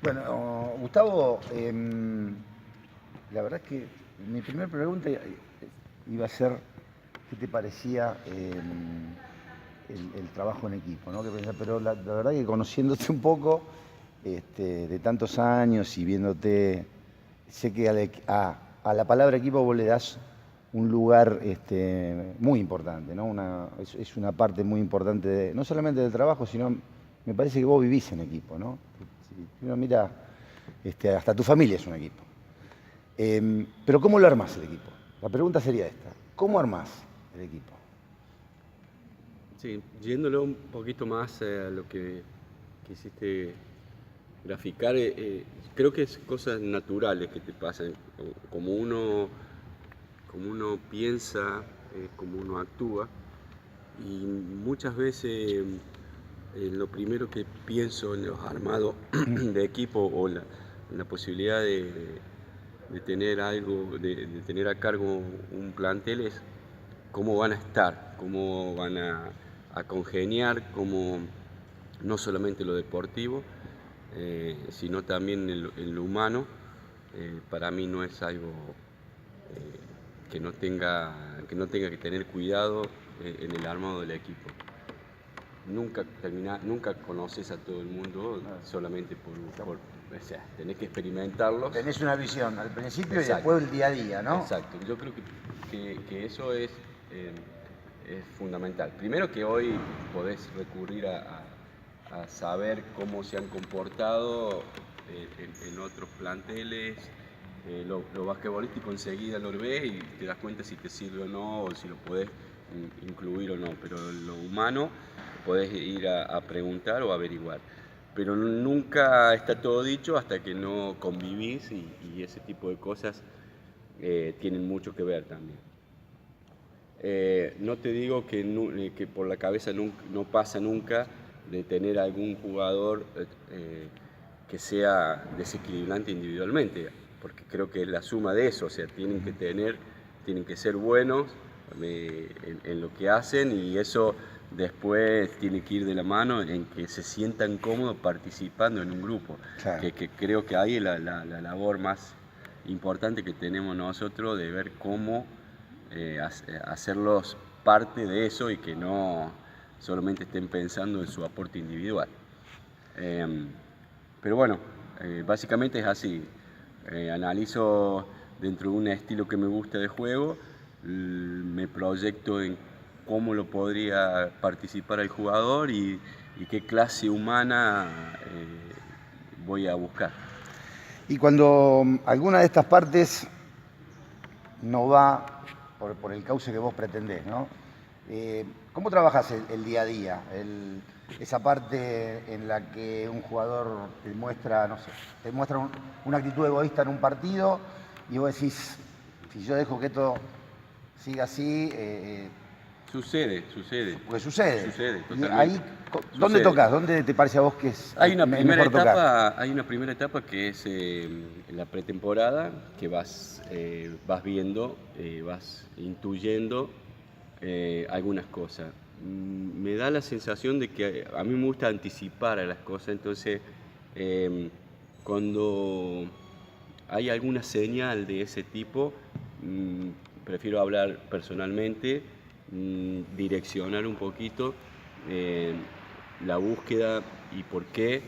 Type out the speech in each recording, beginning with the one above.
Bueno, Gustavo, la verdad es que mi primera pregunta iba a ser qué te parecía el trabajo en equipo, ¿no? Pero la verdad que conociéndote un poco de tantos años y viéndote, sé que a la palabra equipo vos le das un lugar muy importante, ¿no? Es una parte muy importante, no solamente del trabajo, sino me parece que vos vivís en equipo, ¿no? Si uno mira, hasta tu familia es un equipo. Pero ¿cómo lo armás el equipo? La pregunta sería esta. ¿Cómo armás el equipo? Sí, yéndolo un poquito más a lo que quisiste graficar, creo que es cosas naturales que te pasan, como uno piensa, como uno actúa, y muchas veces lo primero que pienso en los armados de equipo o la posibilidad de tener algo, de tener a cargo un plantel es cómo van a estar, cómo van a congeniar, cómo no solamente lo deportivo, sino también en lo humano. Para mí no es algo que no tenga que tener cuidado en el armado del equipo. Nunca conoces a todo el mundo solamente o sea, tenés que experimentarlos. Tenés una visión al principio. Exacto. Y después el día a día, ¿no? Exacto, yo creo que eso es fundamental. Primero que hoy podés recurrir a saber cómo se han comportado en otros planteles. Lo basquetbolístico enseguida lo ves y te das cuenta si te sirve o no, o si lo podés incluir o no, pero lo humano podés ir a preguntar o averiguar. Pero nunca está todo dicho hasta que no convivís y ese tipo de cosas tienen mucho que ver también. No te digo que por la cabeza no pasa nunca de tener algún jugador que sea desequilibrante individualmente, porque creo que es la suma de eso, o sea, tienen que ser buenos en lo que hacen y eso después tiene que ir de la mano en que se sientan cómodos participando en un grupo, claro. que creo que ahí es la labor más importante que tenemos nosotros de ver cómo hacerlos parte de eso y que no solamente estén pensando en su aporte individual. Pero bueno, básicamente es así. Analizo dentro de un estilo que me gusta de juego, me proyecto en cómo lo podría participar el jugador y qué clase humana voy a buscar. Y cuando alguna de estas partes no va por el cauce que vos pretendés, ¿no? ¿Cómo trabajas el día a día? Esa parte en la que un jugador te muestra, no sé, te muestra una actitud egoísta en un partido y vos decís, si yo dejo que esto siga así... Sucede. Pues sucede. Totalmente. Ahí, ¿dónde tocas? ¿Dónde te parece a vos que es mejor tocar? Hay una primera etapa que es la pretemporada, que vas viendo, vas intuyendo algunas cosas. Me da la sensación de que a mí me gusta anticipar a las cosas, entonces cuando hay alguna señal de ese tipo, prefiero hablar personalmente, direccionar un poquito la búsqueda y por qué,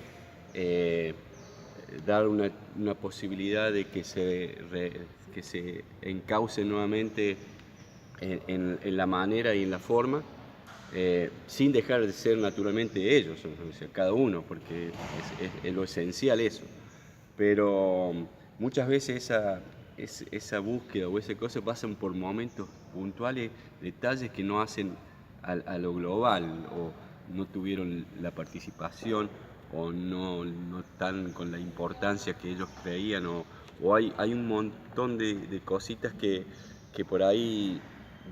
dar una posibilidad de que se encauce nuevamente en la manera y en la forma, sin dejar de ser naturalmente ellos, o sea, cada uno, porque es lo esencial eso. Pero muchas veces esa búsqueda o esa cosa pasan por momentos puntuales, detalles que no hacen a lo global, o no tuvieron la participación, o no están con la importancia que ellos creían, o hay un montón de cositas que por ahí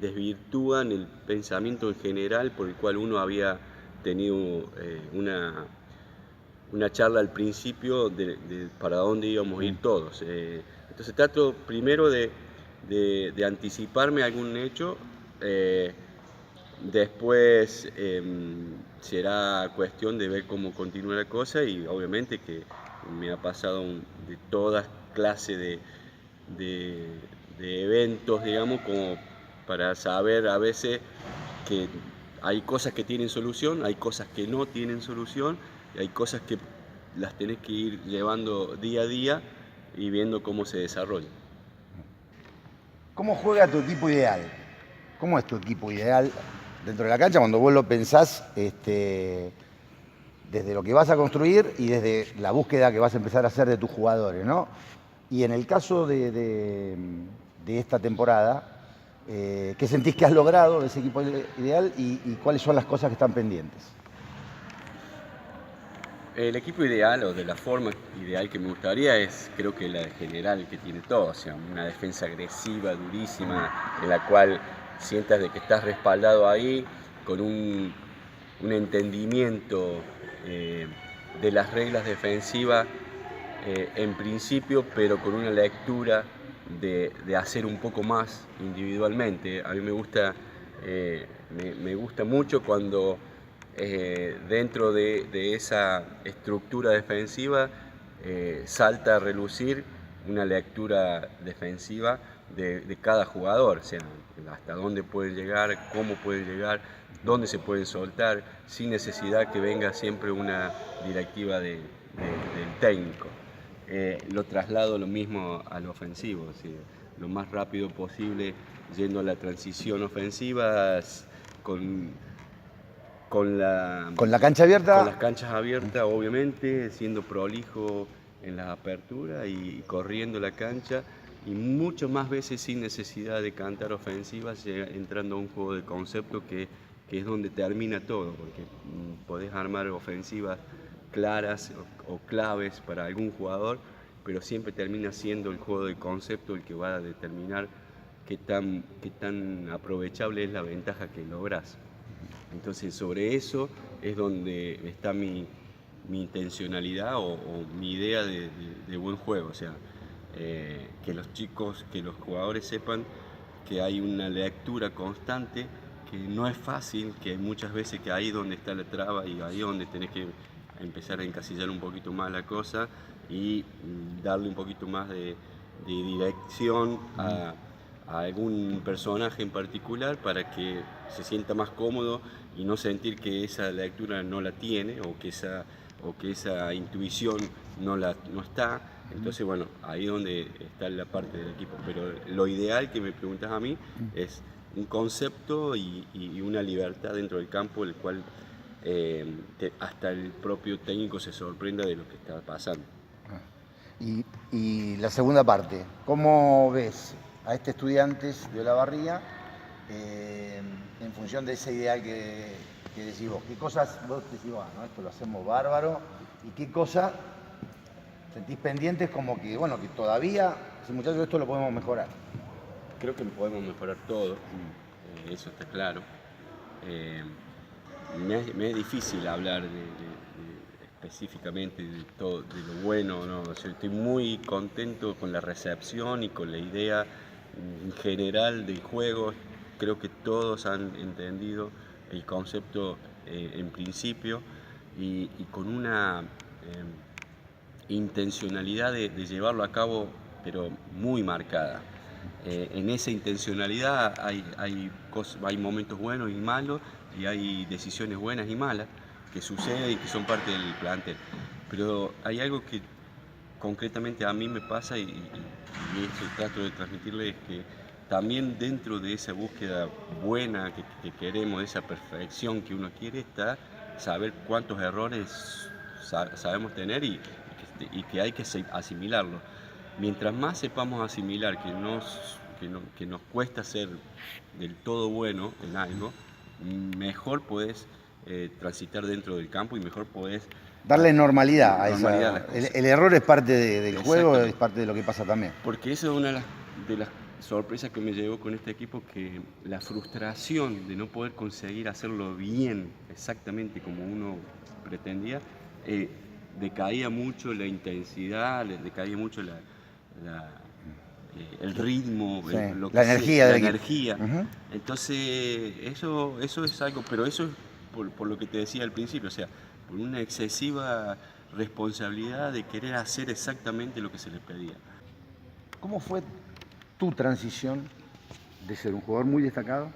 desvirtúan el pensamiento en general por el cual uno había tenido una charla al principio de para dónde íbamos a ir todos. Entonces trato primero de anticiparme a algún hecho, después será cuestión de ver cómo continúa la cosa y obviamente que me ha pasado de todas clases de eventos, digamos, como para saber a veces que hay cosas que tienen solución, hay cosas que no tienen solución, y hay cosas que las tenés que ir llevando día a día y viendo cómo se desarrolla. ¿Cómo juega tu equipo ideal? ¿Cómo es tu equipo ideal dentro de la cancha cuando vos lo pensás desde lo que vas a construir y desde la búsqueda que vas a empezar a hacer de tus jugadores, ¿no? Y en el caso de esta temporada, ¿qué sentís que has logrado de ese equipo ideal y cuáles son las cosas que están pendientes? El equipo ideal, o de la forma ideal que me gustaría, es creo que la general que tiene todo, o sea, una defensa agresiva, durísima, en la cual sientas de que estás respaldado ahí, con un entendimiento de las reglas defensivas en principio, pero con una lectura de hacer un poco más individualmente. A mí me gusta, me gusta mucho cuando dentro de esa estructura defensiva salta a relucir una lectura defensiva de cada jugador, o sea, hasta dónde pueden llegar, cómo pueden llegar, dónde se pueden soltar, sin necesidad que venga siempre una directiva del técnico. Lo traslado lo mismo al ofensivo, o sea, lo más rápido posible yendo a la transición ofensiva con ¿Con la cancha abierta? Con las canchas abiertas, obviamente, siendo prolijo en las aperturas y corriendo la cancha, y mucho más veces sin necesidad de cantar ofensivas, entrando a un juego de concepto que es donde termina todo, porque podés armar ofensivas claras o claves para algún jugador, pero siempre termina siendo el juego de concepto el que va a determinar qué tan aprovechable es la ventaja que lográs. Entonces, sobre eso es donde está mi intencionalidad o mi idea de buen juego. O sea, que los chicos, que los jugadores sepan que hay una lectura constante, que no es fácil, que muchas veces que ahí donde está la traba y ahí donde tenés que empezar a encasillar un poquito más la cosa y darle un poquito más de dirección a algún personaje en particular para que se sienta más cómodo y no sentir que esa lectura no la tiene o que esa intuición no está. Entonces, bueno, ahí es donde está la parte del equipo. Pero lo ideal que me preguntas a mí es un concepto y una libertad dentro del campo, el cual hasta el propio técnico se sorprenda de lo que está pasando. Y la segunda parte, ¿cómo ves a este Estudiantes de Olavarría en función de ese ideal que decís vos? ¿Qué cosas vos decís, bueno, esto lo hacemos bárbaro? ¿Y qué cosas sentís pendientes como que, bueno, que todavía, ese muchacho, esto lo podemos mejorar? Creo que podemos mejorar todo, eso está claro. Me es difícil hablar específicamente de todo, de lo bueno, ¿no? O sea, estoy muy contento con la recepción y con la idea en general del juego. Creo que todos han entendido el concepto en principio y con una intencionalidad de llevarlo a cabo, pero muy marcada. En esa intencionalidad hay momentos buenos y malos y hay decisiones buenas y malas que suceden y que son parte del plantel. Pero hay algo que concretamente a mí me pasa y eso trato de transmitirle, es que también dentro de esa búsqueda buena que queremos, de esa perfección que uno quiere, está saber cuántos errores sabemos tener y que hay que asimilarlos. Mientras más sepamos asimilar que nos cuesta ser del todo bueno en algo, mejor podés transitar dentro del campo y mejor podés darle normalidad a esa. El error es parte del juego, es parte de lo que pasa también. Porque eso es una de las sorpresas que me llevó con este equipo, que la frustración de no poder conseguir hacerlo bien, exactamente como uno pretendía, decaía mucho la intensidad, decaía mucho el ritmo, sí, la energía. La energía. Uh-huh. Entonces, eso es algo, pero eso es por lo que te decía al principio, o sea, por una excesiva responsabilidad de querer hacer exactamente lo que se les pedía. ¿Cómo fue tu transición de ser un jugador muy destacado,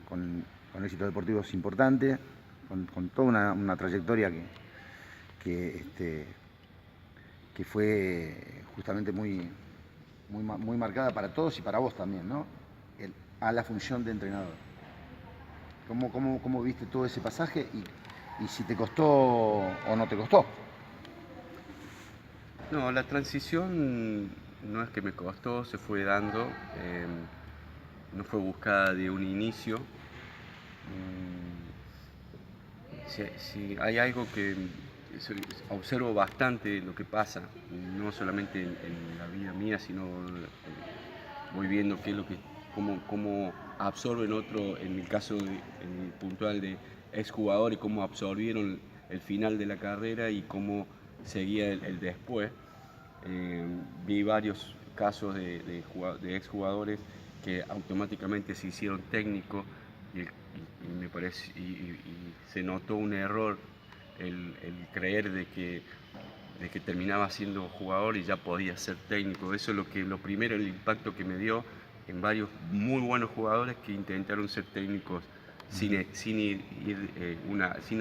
con éxitos deportivos importantes, con toda una trayectoria que fue justamente muy marcada para todos y para vos también, ¿no? A la función de entrenador? ¿Cómo viste todo ese pasaje y si te costó o no te costó? No, la transición no es que me costó, se fue dando, no fue buscada de un inicio. Si hay algo que observo bastante lo que pasa, no solamente en la vida mía, sino voy viendo qué es lo que, cómo absorben otro, en el caso en el puntual de exjugadores, cómo absorbieron el final de la carrera y cómo seguía el después. Vi varios casos de exjugadores que automáticamente se hicieron técnicos y me parece, y se notó un error el creer de que terminaba siendo jugador y ya podía ser técnico. Eso es lo primero, el impacto que me dio en varios muy buenos jugadores que intentaron ser técnicos sin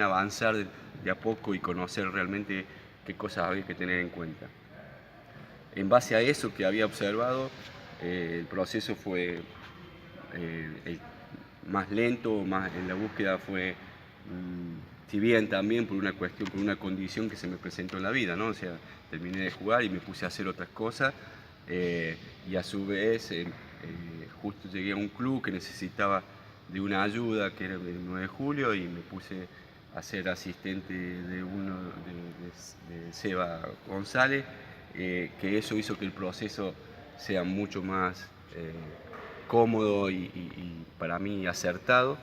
avanzar de a poco y conocer realmente qué cosas había que tener en cuenta. En base a eso que había observado, el proceso fue más lento, más en la búsqueda fue, si bien también por una cuestión, por una condición que se me presentó en la vida, ¿no? O sea, terminé de jugar y me puse a hacer otras cosas, y a su vez justo llegué a un club que necesitaba de una ayuda, que era el 9 de julio, y me puse a ser asistente de Seba González, que eso hizo que el proceso sea mucho más cómodo y para mí acertado.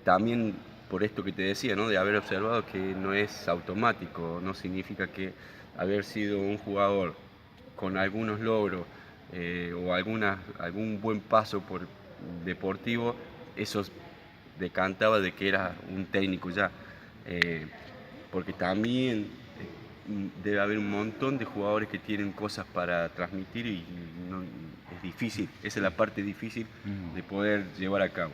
También por esto que te decía, ¿no? De haber observado que no es automático, no significa que haber sido un jugador con algunos logros o algún buen paso por deportivo, eso decantaba de que era un técnico ya, porque también debe haber un montón de jugadores que tienen cosas para transmitir y no, es difícil, esa es la parte difícil de poder llevar a cabo.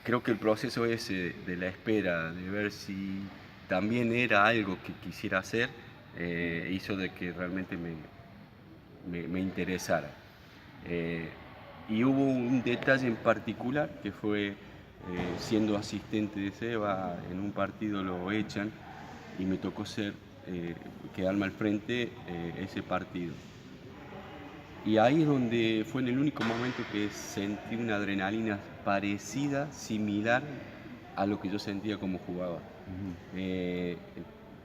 Creo que el proceso ese de la espera, de ver si también era algo que quisiera hacer, hizo de que realmente me interesara. Y hubo un detalle en particular que fue siendo asistente de Seba, en un partido lo echan y me tocó quedarme al frente ese partido. Y ahí es donde fue en el único momento que sentí una adrenalina parecida, similar a lo que yo sentía como jugador.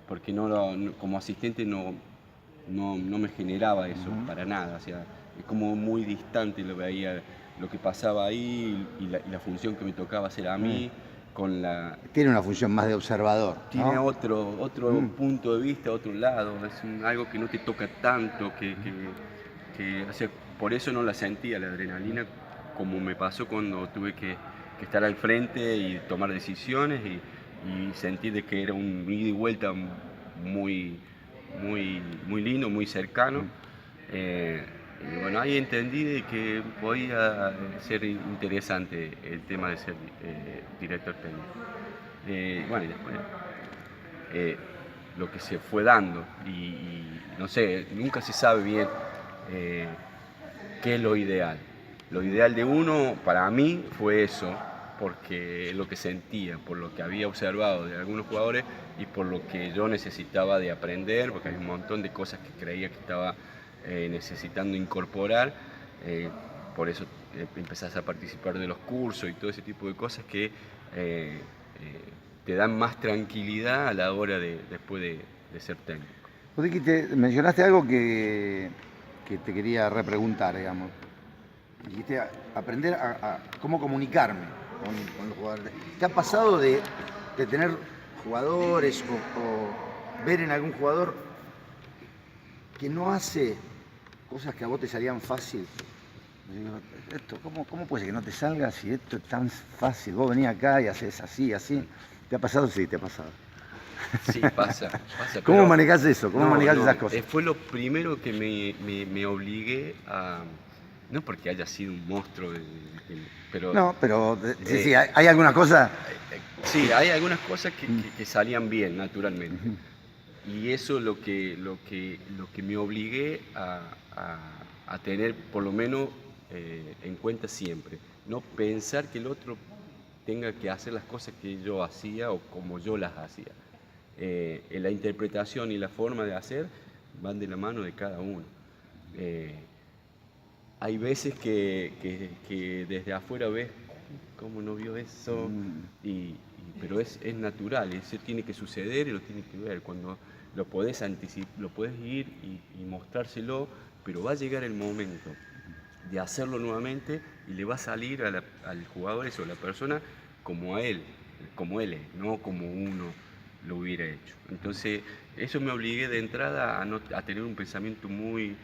Porque como asistente no me generaba eso para nada. O sea, es como muy distante lo veía, lo que pasaba ahí y la función que me tocaba hacer a mí. Tiene una función más de observador, ¿no? Tiene otro punto de vista, otro lado. Es algo que no te toca tanto, o sea, por eso no la sentía la adrenalina, como me pasó cuando tuve que estar al frente y tomar decisiones y sentir de que era un ida y vuelta muy lindo, muy cercano. Y bueno, ahí entendí de que podía ser interesante el tema de ser director técnico. Bueno, y después lo que se fue dando y no sé, nunca se sabe bien qué es lo ideal. Lo ideal de uno, para mí, fue eso, porque es lo que sentía, por lo que había observado de algunos jugadores y por lo que yo necesitaba de aprender, porque hay un montón de cosas que creía que estaba necesitando incorporar. Por eso empezás a participar de los cursos y todo ese tipo de cosas que te dan más tranquilidad a la hora después de ser técnico. Vos dijiste, mencionaste algo que te quería repreguntar, digamos. Dijiste aprender a cómo comunicarme con los jugadores. ¿Te ha pasado de tener jugadores o ver en algún jugador que no hace cosas que a vos te salían fácil? Digo, ¿cómo puede ser que no te salga si esto es tan fácil? Vos venís acá y haces así, así. ¿Te ha pasado? Sí, te ha pasado. Sí, pasa. ¿Cómo manejás eso? ¿Cómo manejás esas cosas? Fue lo primero que me obligué a... No porque haya sido un monstruo, pero... No, pero sí, hay algunas cosas... Sí, hay algunas cosas que salían bien, naturalmente. Y eso es lo que me obligué a tener, por lo menos, en cuenta siempre. No pensar que el otro tenga que hacer las cosas que yo hacía o como yo las hacía. La interpretación y la forma de hacer van de la mano de cada uno. Hay veces que desde afuera ves cómo no vio eso, pero es natural, eso tiene que suceder y lo tiene que ver. Cuando lo podés anticipar, lo podés ir y mostrárselo, pero va a llegar el momento de hacerlo nuevamente y le va a salir al jugador eso, a la persona, como él es, no como uno lo hubiera hecho. Entonces, eso me obligué de entrada a tener un pensamiento muy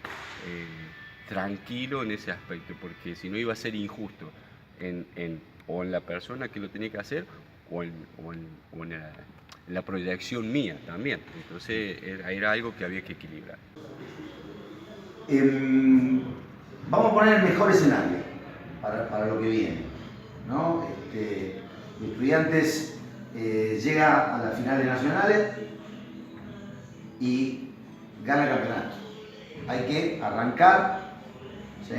tranquilo en ese aspecto, porque si no iba a ser injusto o en la persona que lo tenía que hacer o en la proyección mía también. Entonces, era algo que había que equilibrar. Vamos a poner el mejor escenario para lo que viene, ¿no? Estudiantes llega a las finales nacionales y gana el campeonato. Hay que arrancar, ¿sí?,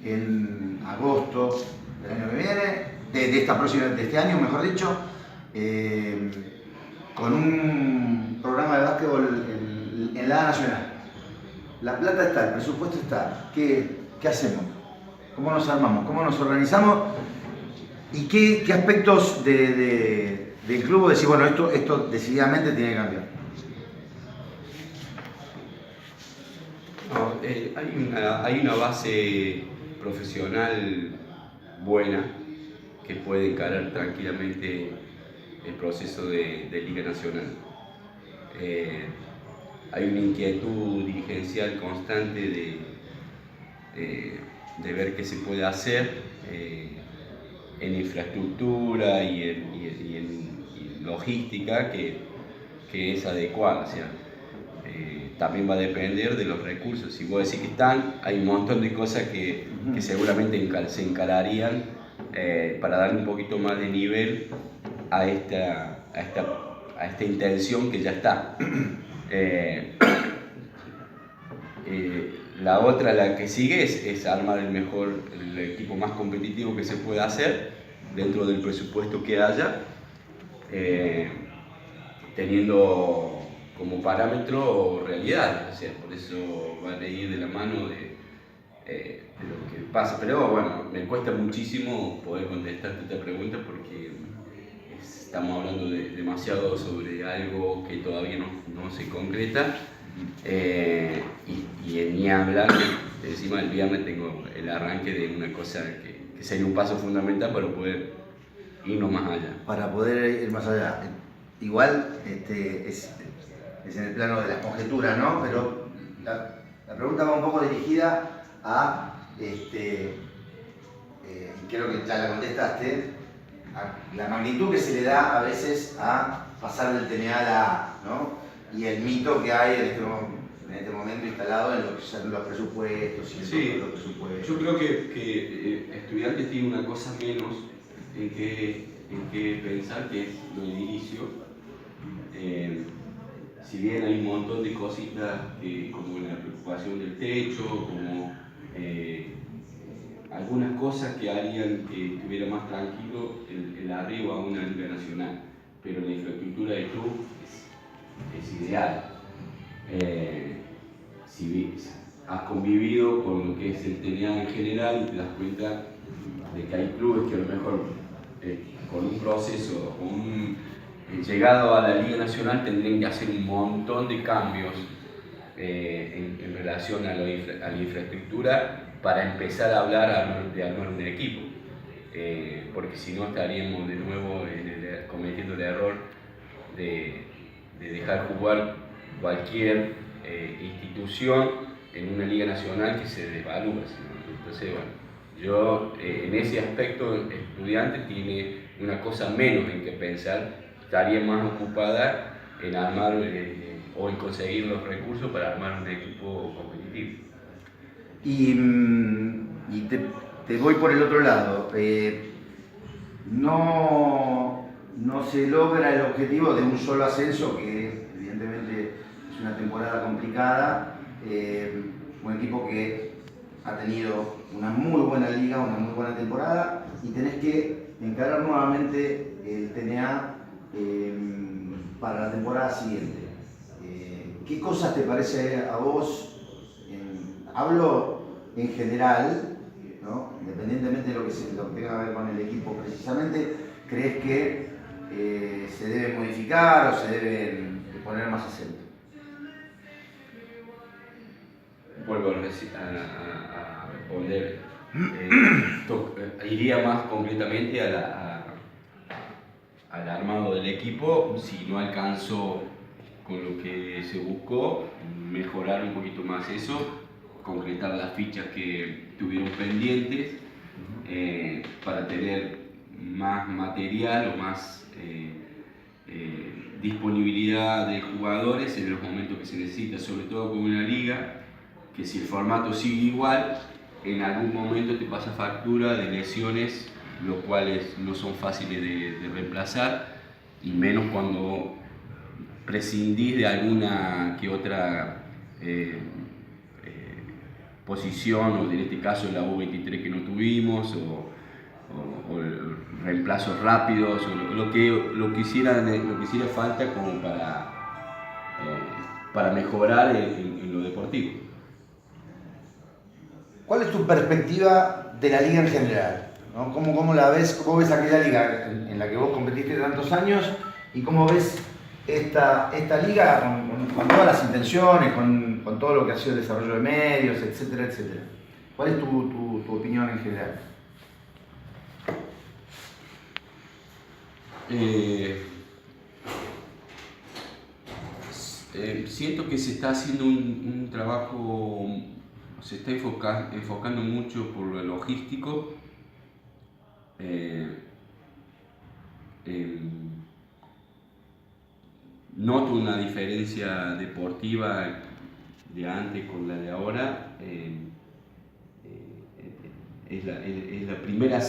en agosto del año que viene, de este año, mejor dicho, con un programa de básquetbol en la A Nacional. La plata está, el presupuesto está. ¿Qué hacemos? ¿Cómo nos armamos? ¿Cómo nos organizamos? ¿Y qué aspectos del club decir, bueno, esto decididamente tiene que cambiar? No, hay una base profesional buena que puede encarar tranquilamente el proceso de Liga Nacional. Hay una inquietud dirigencial constante de ver qué se puede hacer en infraestructura y en logística que es adecuada. O sea, también va a depender de los recursos. Si vos decís que están, hay un montón de cosas que seguramente se encararían para darle un poquito más de nivel a esta intención que ya está. La otra, la que sigue, es armar el equipo más competitivo que se pueda hacer dentro del presupuesto que haya, teniendo como parámetro realidad. O sea, por eso van a ir de la mano de lo que pasa. Pero bueno, me cuesta muchísimo poder contestarte esta pregunta porque estamos hablando demasiado sobre algo que todavía no se concreta. Y ni hablar, encima del viernes tengo el arranque de una cosa que sería un paso fundamental para poder irnos más allá. Para poder ir más allá. Igual es en el plano de las conjeturas, ¿no? Pero la pregunta va un poco dirigida a, creo que ya la contestaste, a la magnitud que se le da a veces a pasar del TNA a la A, ¿no? Y el mito que hay en este momento instalado en lo que son los presupuestos y sí, los presupuestos. Yo creo que Estudiantes tiene una cosa menos en que pensar, que es lo edilicio. Si bien hay un montón de cositas como la preocupación del techo, como algunas cosas que harían que estuviera más tranquilo el arribo a una liga nacional, pero la infraestructura del club es ideal. Si has convivido con lo que es el TNA en general y te das cuenta de que hay clubes que a lo mejor con un proceso, llegado a la Liga Nacional, tendrían que hacer un montón de cambios en relación a la infraestructura para empezar a hablar de armar un equipo. Porque si no estaríamos de nuevo cometiendo el error de dejar jugar cualquier institución en una liga nacional que se devalúa. Entonces, bueno, yo en ese aspecto, Estudiante tiene una cosa menos en que pensar estaría más ocupada en armar o en conseguir los recursos para armar un equipo competitivo. Y te voy por el otro lado. No se logra el objetivo de un solo ascenso, que evidentemente es una temporada complicada. Un equipo que ha tenido una muy buena liga, una muy buena temporada, y tenés que encarar nuevamente el TNA para la temporada siguiente. ¿Qué cosas te parece a vos? Hablo en general, ¿no? Independientemente de lo que tenga que ver con el equipo precisamente, ¿crees que se debe modificar o se deben poner más acento? Vuelvo a responder. Iría más concretamente al armado del equipo. Si no alcanzó con lo que se buscó, mejorar un poquito más eso, concretar las fichas que tuvieron pendientes para tener más material o más disponibilidad de jugadores en los momentos que se necesita, sobre todo con una liga que, si el formato sigue igual, en algún momento te pasa factura de lesiones, los cuales no son fáciles de reemplazar, y menos cuando prescindís de alguna que otra posición, o en este caso la U23 que no tuvimos, o reemplazos rápidos, o lo que hiciera falta como para mejorar en lo deportivo. ¿Cuál es tu perspectiva de la liga en general? ¿No? ¿Cómo la ves? ¿Cómo ves aquella liga en la que vos competiste tantos años? ¿Y cómo ves esta liga con todas las intenciones, con todo lo que ha sido el desarrollo de medios, etcétera, etcétera? ¿Cuál es tu opinión en general? Siento que se está haciendo un trabajo, se está enfocando mucho por lo logístico. Noto una diferencia deportiva de antes con la de ahora. Es la primera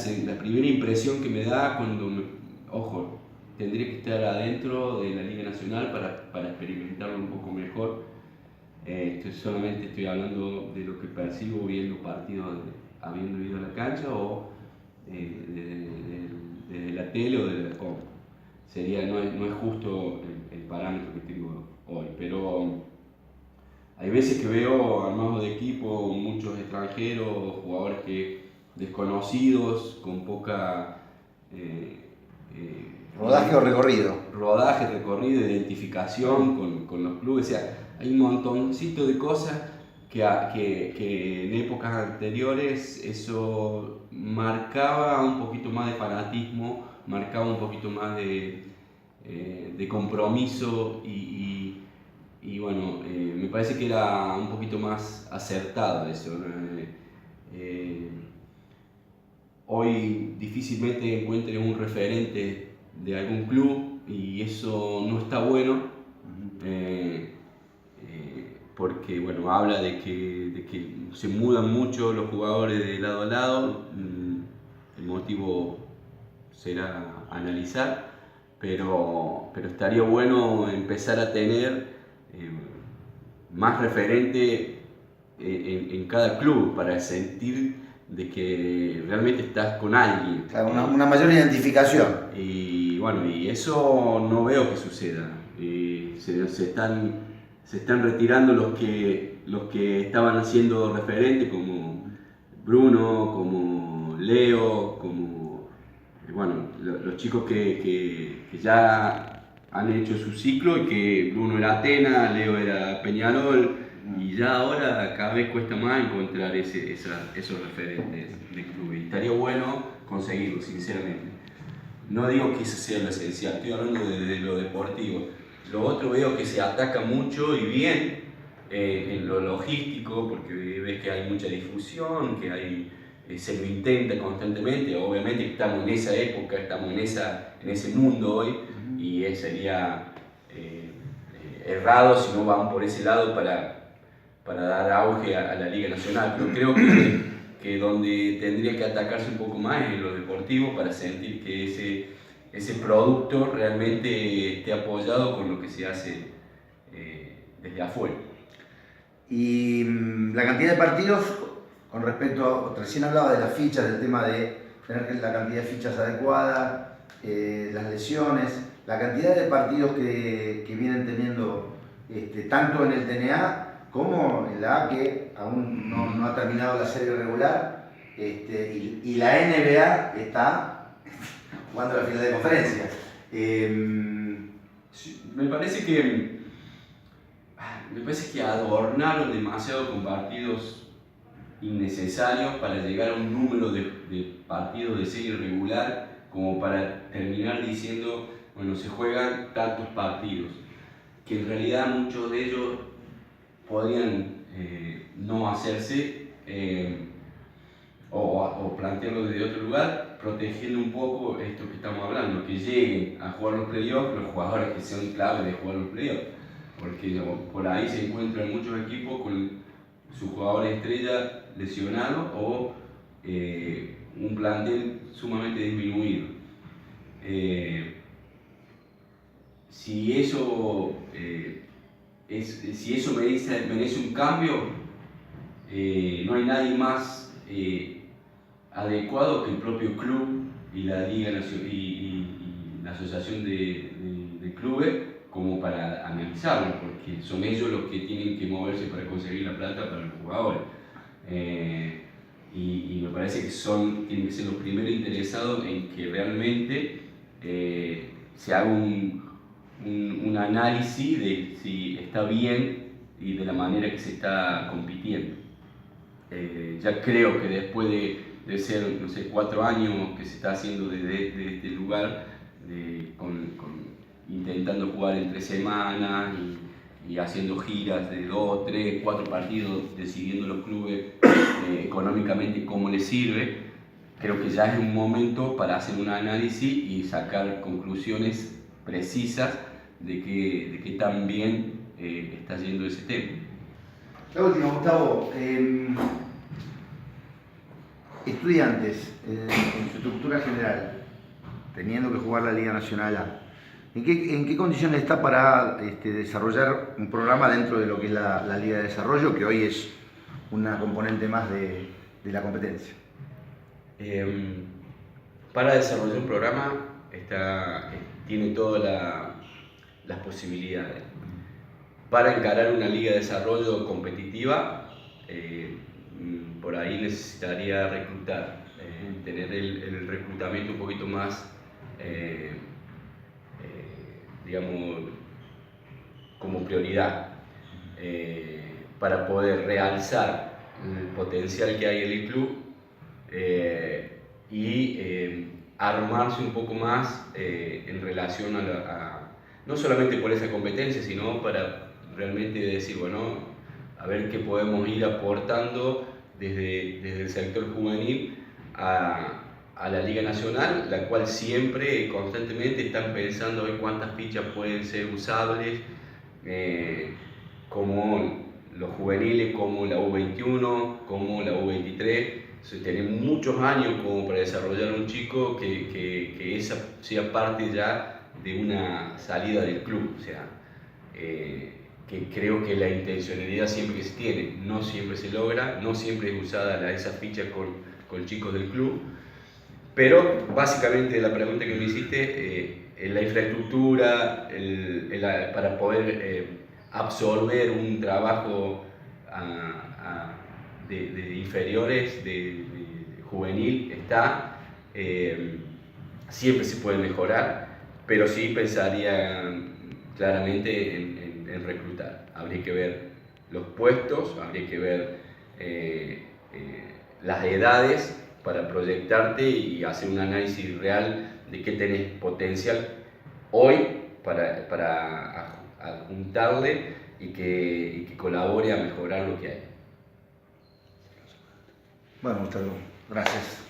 impresión que me da cuando ojo, tendría que estar adentro de la Liga Nacional para experimentarlo un poco mejor. Solamente estoy hablando de lo que percibo viendo partidos, habiendo ido a la cancha, o desde la tele o desde la compu. No es justo el parámetro que tengo hoy, pero hay veces que veo armados de equipo, muchos extranjeros, jugadores desconocidos, con poca ¿Rodaje o recorrido? Rodaje, recorrido, identificación con los clubes. O sea, hay un montoncito de cosas que en épocas anteriores eso marcaba un poquito más de fanatismo, marcaba un poquito más de compromiso, y bueno, me parece que era un poquito más acertado eso. Hoy difícilmente encuentres un referente de algún club, y eso no está bueno, porque bueno, habla de que se mudan mucho los jugadores de lado a lado. El motivo será analizar, pero estaría bueno empezar a tener más referente en cada club, para sentir de que realmente estás con alguien. Claro, una mayor identificación. Y bueno, y eso no veo que suceda. Se están retirando los que estaban haciendo referente, como Bruno, como Leo, como bueno, los chicos que ya han hecho su ciclo, y que Bruno era Atenas, Leo era Peñarol, y ya ahora cada vez cuesta más encontrar esos referentes de club. Y estaría bueno conseguirlo, sinceramente. No digo que eso sea lo esencial, estoy hablando de lo deportivo. Lo otro, veo que se ataca mucho y bien en lo logístico, porque ves que hay mucha difusión, que se lo intenta constantemente. Obviamente estamos en esa época, estamos en ese mundo hoy, y sería errado si no van por ese lado para dar auge a la Liga Nacional. Pero creo que donde tendría que atacarse un poco más es en lo deportivo para sentir que ese producto realmente esté apoyado con lo que se hace desde afuera. Y la cantidad de partidos, con respecto a, recién hablaba de las fichas, del tema de tener la cantidad de fichas adecuada, las lesiones, la cantidad de partidos que vienen teniendo tanto en el TNA como en la A, que aún no ha terminado la serie regular, y la NBA está jugando la final de conferencia. Me parece que adornaron demasiado con partidos innecesarios para llegar a un número de partidos de serie regular como para terminar diciendo, bueno, se juegan tantos partidos, que en realidad muchos de ellos podrían no hacerse o plantearlo desde otro lugar, protegiendo un poco esto que estamos hablando, que lleguen a jugar los playoffs los jugadores que sean claves de jugar los playoffs, porque por ahí se encuentran muchos equipos con sus jugadores estrella lesionados o un plantel sumamente disminuido. Si eso merece un cambio, no hay nadie más adecuado que el propio club y la Liga Nacional y la Asociación de Clubes como para analizarlo, porque son ellos los que tienen que moverse para conseguir la plata para los jugadores. Y me parece que tienen que ser los primeros interesados en que realmente se haga un análisis de si está bien y de la manera que se está compitiendo. Ya creo que después de ser, no sé, 4 años que se está haciendo desde este lugar, intentando jugar entre semanas y haciendo giras de 2, 3, 4 partidos, decidiendo los clubes económicamente cómo les sirve, creo que ya es un momento para hacer un análisis y sacar conclusiones precisas de qué tan bien está yendo ese tema. La última, Gustavo. Estudiantes, en su estructura general, teniendo que jugar la Liga Nacional A, ¿en qué condiciones está para desarrollar un programa dentro de lo que es la Liga de Desarrollo, que hoy es una componente más de la competencia? Para desarrollar un programa tiene todas las posibilidades. Para encarar una liga de desarrollo competitiva, por ahí necesitaría reclutar, tener el reclutamiento un poquito más, digamos, como prioridad, para poder realzar el potencial que hay en el club y armarse un poco más en relación no solamente por esa competencia, sino para realmente decir, bueno, a ver qué podemos ir aportando desde el sector juvenil a la Liga Nacional, la cual siempre, constantemente están pensando a ver cuántas fichas pueden ser usables, como los juveniles, como la U21, como la U23. Tenemos muchos años como para desarrollar un chico que esa sea parte ya de una salida del club, o sea, que creo que la intencionalidad siempre que se tiene, no siempre se logra, no siempre es usada esa ficha con chicos del club, pero básicamente la pregunta que me hiciste, la infraestructura, para poder absorber un trabajo de inferiores, de juvenil, está, siempre se puede mejorar, pero sí pensaría claramente en reclutar. Habría que ver los puestos, habría que ver las edades para proyectarte y hacer un análisis real de qué tenés potencial hoy para adjuntarle y que colabore a mejorar lo que hay. Bueno, Gustavo, gracias.